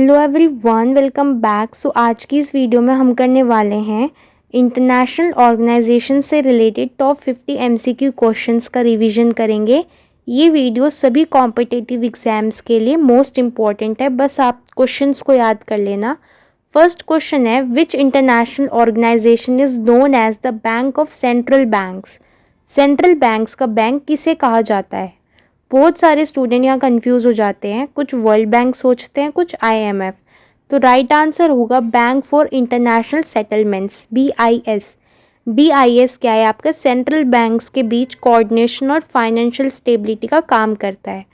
Hello everyone, welcome back. So आज की इस वीडियो में हम करने वाले हैं इंटरनेशनल ऑर्गेनाइजेशन से रिलेटेड टॉप 50 एमसीक्यू क्वेश्चंस का रिवीजन करेंगे। ये वीडियो सभी कॉम्पिटिटिव एग्जाम्स के लिए मोस्ट इम्पॉर्टेंट है, बस आप क्वेश्चंस को याद कर लेना। फर्स्ट क्वेश्चन है, which international organization is known as the bank of central banks. Central banks का बैंक किसे कहा जाता है? बहुत सारे स्टूडेंट यहाँ कंफ्यूज हो जाते हैं, कुछ वर्ल्ड बैंक सोचते हैं, कुछ आईएमएफ। तो राइट आंसर होगा bank for international settlements, BIS. BIS क्या है? आपका सेंट्रल बैंक्स के बीच कोऑर्डिनेशन और फाइनेंशियल स्टेबिलिटी का काम करता है।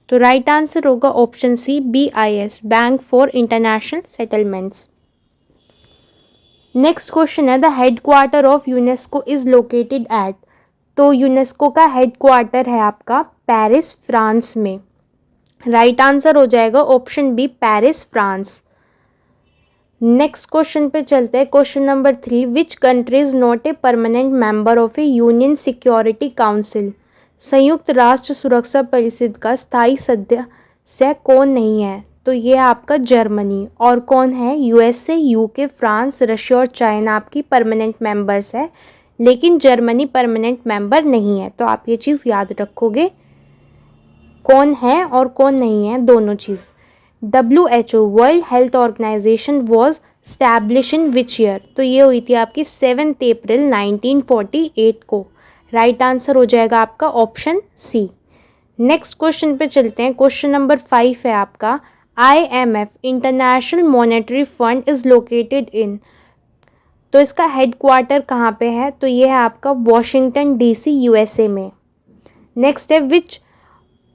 तो राइट आंसर होगा option C, BIS, bank for international settlements. Next question है, the headquarter of UNESCO is located at. तो यूनेस्को का हेडक्वार्टर है आपका पेरिस, फ्रांस में। राइट आंसर हो जाएगा option B, Paris, France. Next question पे चलते हैं। Question number 3, which country is not a permanent member of A union security council. संयुक्त राष्ट्र सुरक्षा परिषद का स्थायी सदस्य कौन नहीं है? तो ये आपका जर्मनी। और कौन है? यूएसए, यूके, फ्रांस, रशिया और चाइना आपकी परमानेंट मेंबर्स है, लेकिन जर्मनी परमानेंट मेंबर नहीं है। तो आप ये चीज़ याद रखोगे, कौन है और कौन नहीं है, दोनों चीज़। WHO world health organization was establish in which year. तो ये हुई थी आपकी 7 अप्रैल 1948 को। राइट आंसर हो जाएगा आपका ऑप्शन सी। नेक्स्ट क्वेश्चन पे चलते हैं। क्वेश्चन नंबर 5 है आपका, IMF international monetary fund is located in. तो इसका हेडक्वार्टर कहाँ पे है? तो ये है आपका वॉशिंगटन DC, यूएसए में। नेक्स्ट है, which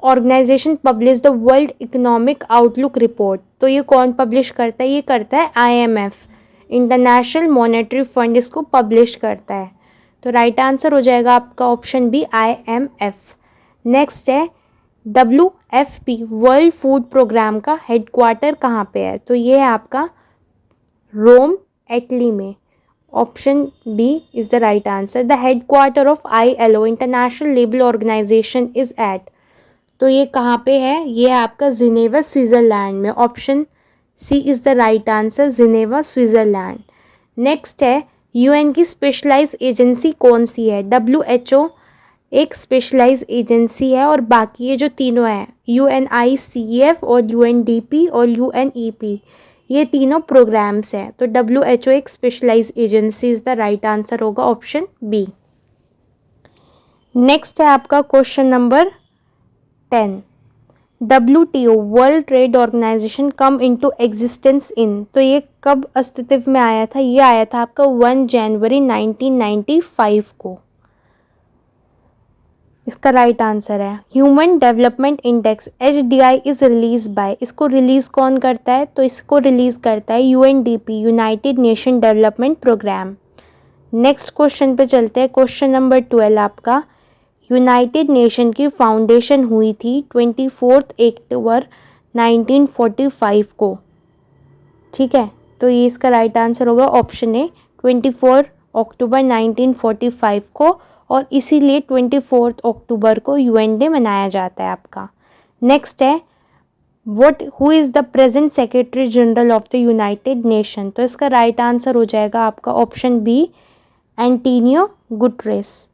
organization publish the world economic outlook report. तो ये कौन पब्लिश करता है? ये करता है IMF, इंटरनेशनल मॉनेटरी फंड इसको पब्लिश करता है। तो राइट आंसर हो जाएगा आपका ऑप्शन बी, IMF। नेक्स्ट है, WFP वर्ल्ड फूड प्रोग्राम का हेडक्वार्टर कहाँ पे है? तो ये है आपका रोम, इटली में। Option B is the right answer. The headquarter of ILO international labour organization is at. तो ये कहाँ पे है? ये है आपका जिनेवा, स्विट्जरलैंड में। Option C is the right answer, Geneva, Switzerland. Next है, UN की स्पेशलाइज एजेंसी कौन सी है? WHO एक स्पेशलाइज एजेंसी है, और बाकी ये जो तीनों हैं, UNICEF और UNDP और UNEP, ये तीनों प्रोग्राम्स हैं। तो WHO एक specialize agency is the right answer होगा ऑप्शन बी। नेक्स्ट है आपका question number 10, WTO world trade organization come into existence in. तो ये कब अस्तित्व में आया था? ये आया था आपका 1 जनवरी 1995 को। इसका राइट आंसर है human development index, HDI is release by. इसको रिलीज कौन करता है? तो इसको रिलीज करता है UNDP, united nation development programme. Next question पे चलते हैं। क्वेश्चन नंबर 12 आपका, यूनाइटेड नेशन की फाउंडेशन हुई थी 24 अक्टूबर 1945 को। ठीक है, तो ये इसका राइट आंसर होगा ऑप्शन ए, 24 अक्टूबर 1945 को, और इसीलिए 24 अक्टूबर को UN डे मनाया जाता है आपका। नेक्स्ट है, who is the present secretary general of the united nation. तो इसका राइट आंसर हो जाएगा आपका option B, Antonio Guterres.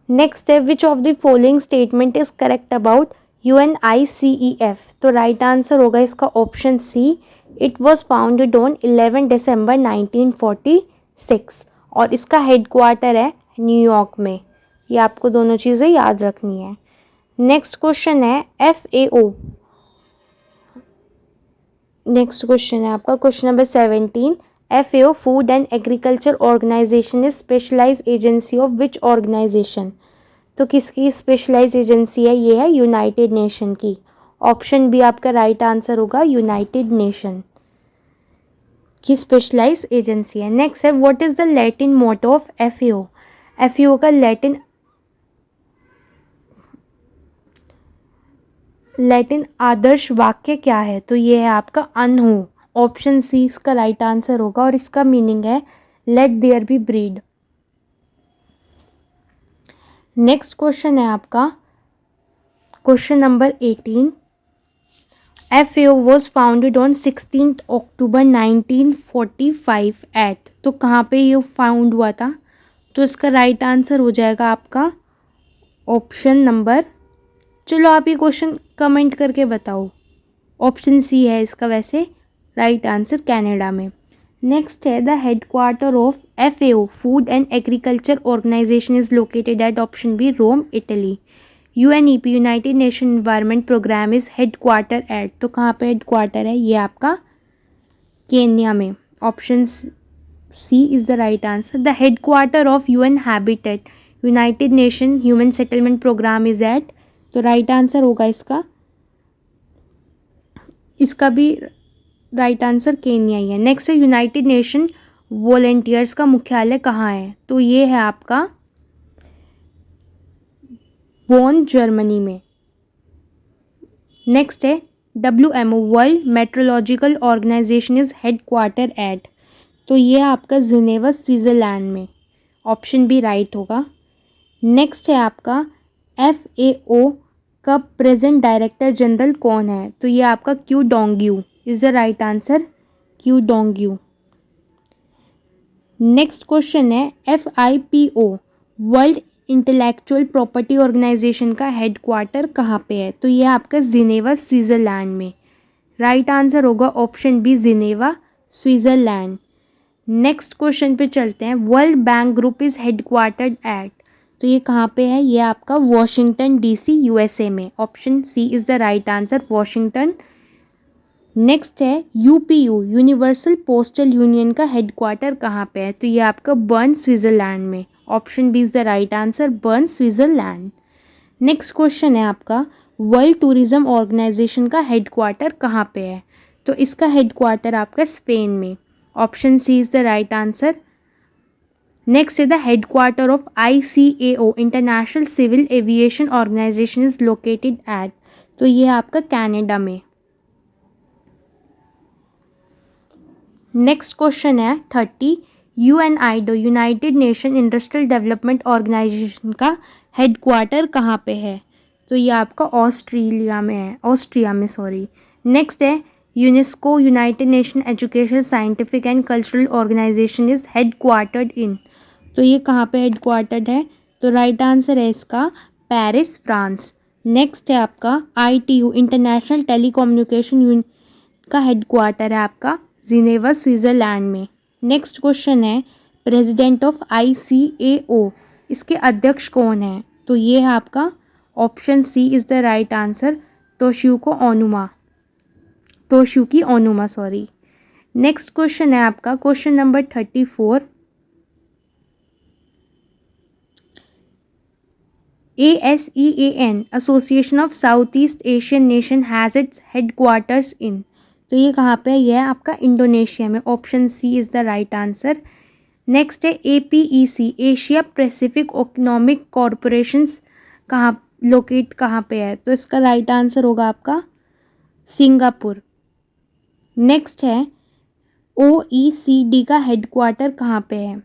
Next है, which of the following statement is correct about UNICEF। तो राइट आंसर होगा इसका option C, it was founded on 11 December 1946, और इसका हेडक्वार्टर है न्यूयॉर्क में। ये आपको दोनों चीज़ें याद रखनी है। नेक्स्ट क्वेश्चन है, FAO। नेक्स्ट क्वेश्चन है आपका question number 17, FAO food and agriculture organization is specialize agency of which organization. तो किसकी स्पेशलाइज एजेंसी है? ये है यूनाइटेड नेशन की। ऑप्शन बी आपका राइट आंसर होगा, यूनाइटेड नेशन की स्पेशलाइज एजेंसी है। नेक्स्ट है, what is the Latin motto of FAO। FAO का लैटिन आदर्श वाक्य क्या है? तो ये है आपका अनहू। ऑप्शन सी इसका राइट आंसर होगा, और इसका मीनिंग है let there be breed. Next question है आपका question number 18, FAO was founded on 16th October 1945 at, तो कहाँ पे ये फाउंड हुआ था? तो इसका राइट आंसर हो जाएगा आपका ऑप्शन नंबर, चलो आप ये क्वेश्चन कमेंट करके बताओ, ऑप्शन सी है इसका वैसे राइट आंसर, कनाडा में। नेक्स्ट है the headquarter of FAO food and agriculture organization is located at, option B Rome Italy. UNEP united nation environment programme is headquarter at, तो कहाँ पे हेडक्वार्टर है ये आपका? केन्या में। Option C is the right answer. The headquarter of UN habitat united nation human settlement programme is at, तो right answer होगा इसका भी राइट आंसर केन्या ही है। नेक्स्ट है यूनाइटेड नेशन वॉलेंटियर्स का मुख्यालय कहाँ है? तो ये है आपका बोन, जर्मनी में। नेक्स्ट है WMO world meteorological organization is headquarter at, तो ये आपका जिनेवा, स्विट्ज़रलैंड में। ऑप्शन बी राइट होगा। नेक्स्ट है आपका FAO का प्रेजेंट डायरेक्टर जनरल कौन है? तो ये आपका Qu Dongyu is the right answer, Qu Dongyu. Next question है FIPO world intellectual property organization का हेडक्वार्टर कहाँ पे है? तो ये आपका जिनेवा, स्विट्ज़रलैंड में। राइट आंसर होगा option B, Geneva, Switzerland. Next question पे चलते हैं। World bank group is headquartered at, तो ये कहाँ पे है? ये आपका वॉशिंगटन DC, USA में। Option C is the right answer, Washington. Next है UPU यूनिवर्सल पोस्टल यूनियन का हेडक्वार्टर कहाँ पे है? तो ये आपका बर्न, स्विट्ज़रलैंड में। Option B is the right answer, Bern, Switzerland. Next question है आपका वर्ल्ड टूरिज्म ऑर्गेनाइजेशन का हेडक्वार्टर कहाँ पे है? तो इसका हेडक्वार्टर आपका स्पेन में। Option C is the right answer. Next है the headquarter of ICAO international civil aviation organization is located at, तो ये आपका कनाडा में। नेक्स्ट क्वेश्चन है 30, UNIDO united nation industrial development organization का हेडक्वार्टर कहाँ पे है? तो ये आपका ऑस्ट्रिया में सॉरी। नेक्स्ट है UNESCO united nation education scientific and cultural organization is headquartered in, तो ये कहाँ पे हेडक्वार्टर्ड है? तो राइट आंसर है इसका पेरिस, फ्रांस। नेक्स्ट है आपका ITU इंटरनेशनल टेलीकम्युनिकेशन यूनियन का हेडक्वार्टर है आपका जिनेवा, स्विट्ज़रलैंड में। नेक्स्ट क्वेश्चन है प्रेसिडेंट ऑफ ICAO, इसके अध्यक्ष कौन है? तो ये है आपका option C is the right answer, Toshiyuki Onuma sorry. Next question है आपका question number 34, ASEAN association of south east asian nation has its headquarters in, तो ये कहाँ पे है? यह है आपका इंडोनेशिया में। Option C is the right answer. Next है APEC Asia Pacific economic corporations कहाँ पे है? तो इसका राइट आंसर होगा आपका सिंगापुर। नेक्स्ट है OECD का हेडक्वार्टर कहाँ पे है?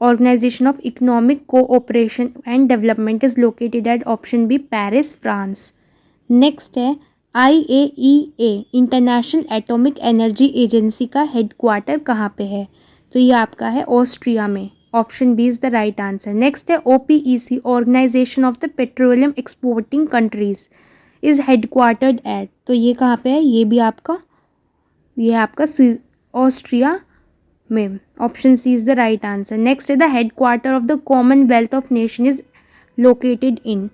Organization of economic cooperation and development is located at, option B Paris, France. Next है IAEA international atomic energy agency का हेडक्वार्टर कहाँ पे है? तो ये आपका है ऑस्ट्रिया में। Option B is the right answer. Next है OPEC organization of the petroleum exporting countries is headquartered at, तो ये कहाँ पे है? ये आपका ऑस्ट्रिया में। Option C is the right answer. Next है the headquarter of the commonwealth of nation is located in,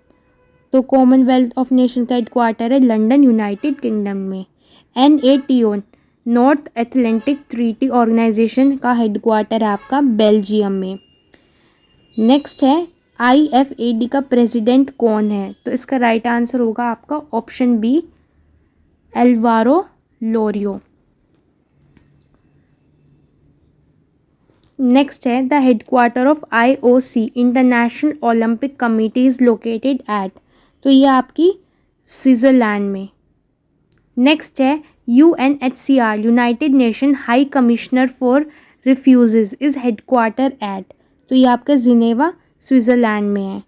तो कॉमनवेल्थ ऑफ नेशन का हेडक्वार्टर है लंदन, यूनाइटेड किंगडम में। NATO north atlantic treaty organization का हेडक्वार्टर है आपका Belgium में। Next है IFAD का प्रेसिडेंट कौन है? तो इसका राइट आंसर होगा आपका option B, Alvaro Lorio. Next है the headquarter of IOC international olympic committee is located at, तो ये आपकी स्विट्ज़रलैंड में। नेक्स्ट है UNHCR united nation high commissioner for refugees is headquarter at, तो ये आपका जिनेवा, स्विट्ज़रलैंड में है।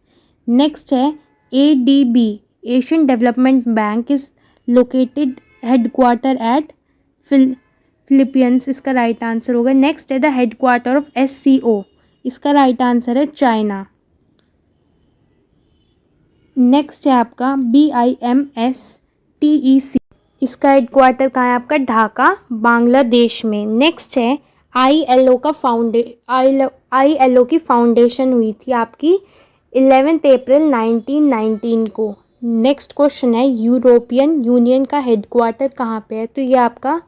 नेक्स्ट है ADB Asian development bank is located headquarter at Philippines, इसका राइट आंसर होगा। नेक्स्ट है द हेडक्वार्टर ऑफ SCO, इसका राइट आंसर है चाइना। नेक्स्ट है आपका BIMSTEC, इसका हेडक्वार्टर कहाँ है आपका? ढाका, बांग्लादेश में। नेक्स्ट है ILO की फाउंडेशन हुई थी आपकी 11 अप्रैल 1919 को। नेक्स्ट क्वेश्चन है यूरोपियन यूनियन का हेडक्वार्टर कहाँ पे है? तो ये आपका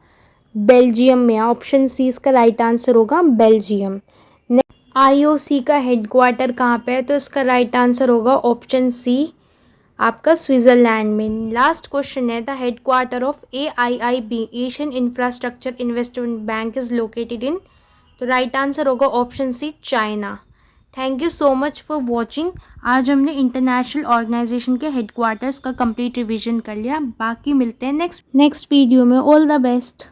बेल्जियम में है। ऑप्शन सी इसका राइट आंसर होगा, बेल्जियम। IOC का हेडक्वार्टर कहाँ पे है? तो इसका राइट आंसर होगा ऑप्शन सी आपका स्विट्जरलैंड में। लास्ट क्वेश्चन है the headquarter of AIIB, Asian infrastructure investment bank is located in, तो राइट आंसर होगा option C China. Thank you so much for watching. आज हमने इंटरनेशनल ऑर्गेनाइजेशन के headquarters का कंप्लीट रिवीजन कर लिया। बाकी मिलते हैं नेक्स्ट वीडियो में। All the best.